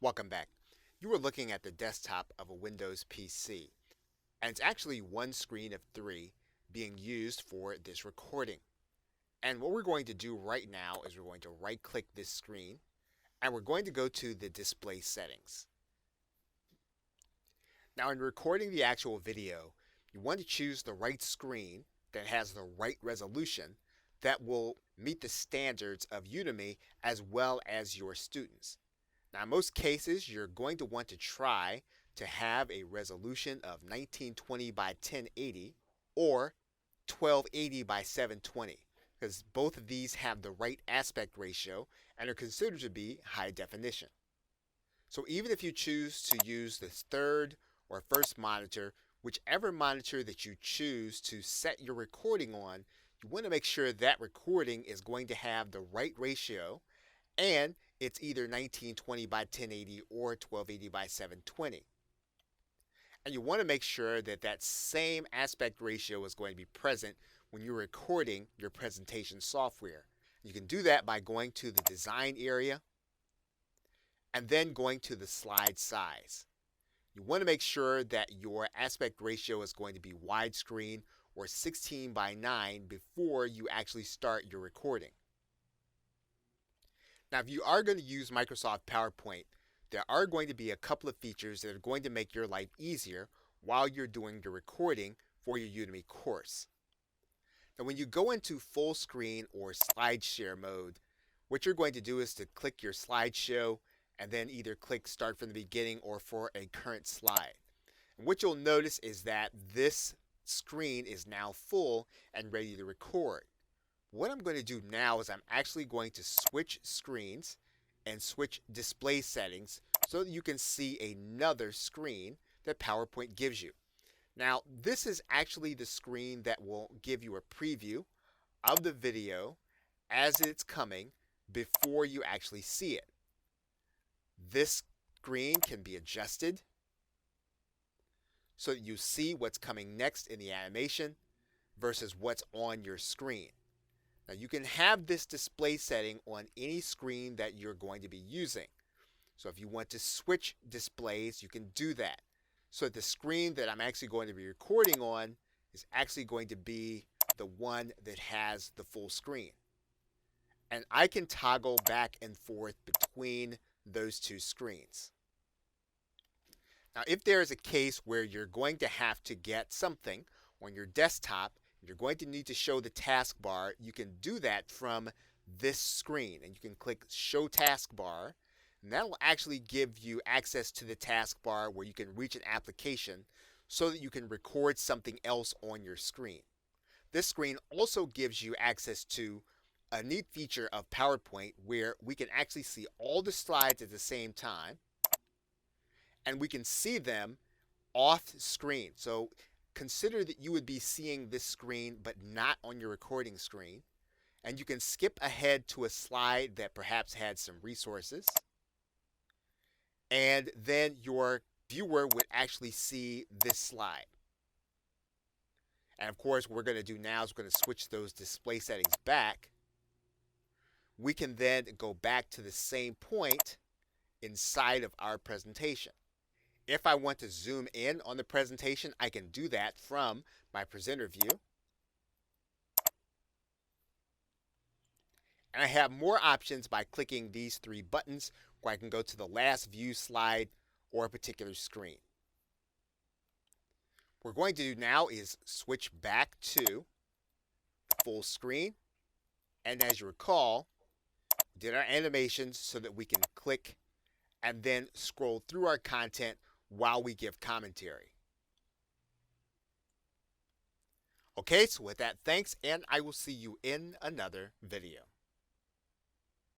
Welcome back. You are looking at the desktop of a Windows PC, and it's actually one screen of three being used for this recording. And what we're going to do right now is we're going to right click this screen and we're going to go to the display settings. Now in recording the actual video, you want to choose the right screen that has the right resolution that will meet the standards of Udemy as well as your students. Now in most cases, you're going to want to try to have a resolution of 1920 by 1080 or 1280 by 720 because both of these have the right aspect ratio and are considered to be high definition. So even if you choose to use the third or first monitor, whichever monitor that you choose to set your recording on, you want to make sure that recording is going to have the right ratio and it's either 1920 by 1080 or 1280 by 720. And you want to make sure that that same aspect ratio is going to be present when you're recording your presentation software. You can do that by going to the design area and then going to the slide size. You want to make sure that your aspect ratio is going to be widescreen or 16 by 9 before you actually start your recording. Now, if you are going to use Microsoft PowerPoint, there are going to be a couple of features that are going to make your life easier while you're doing the recording for your Udemy course. Now, when you go into full screen or slide share mode, what you're going to do is to click your slideshow and then either click start from the beginning or for a current slide. And what you'll notice is that this screen is now full and ready to record. What I'm going to do now is I'm actually going to switch screens and switch display settings so that you can see another screen that PowerPoint gives you. Now, this is actually the screen that will give you a preview of the video as it's coming before you actually see it. This screen can be adjusted so that you see what's coming next in the animation versus what's on your screen. Now you can have this display setting on any screen that you're going to be using. So if you want to switch displays, you can do that. So the screen that I'm actually going to be recording on is actually going to be the one that has the full screen. And I can toggle back and forth between those two screens. Now if there is a case where you're going to have to get something on your desktop, you're going to need to show the taskbar, you can do that from this screen. And you can click Show Taskbar, and that will actually give you access to the taskbar where you can reach an application so that you can record something else on your screen. This screen also gives you access to a neat feature of PowerPoint where we can actually see all the slides at the same time, and we can see them off screen. So consider that you would be seeing this screen but not on your recording screen, and you can skip ahead to a slide that perhaps had some resources, and then your viewer would actually see this slide. And of course, what we're going to do now is we're going to switch those display settings back. We can then go back to the same point inside of our presentation. If I want to zoom in on the presentation, I can do that from my presenter view. And I have more options by clicking these three buttons where I can go to the last view slide or a particular screen. What we're going to do now is switch back to full screen. And as you recall, we did our animations so that we can click and then scroll through our content while we give commentary. Okay, so with that, thanks, and I will see you in another video.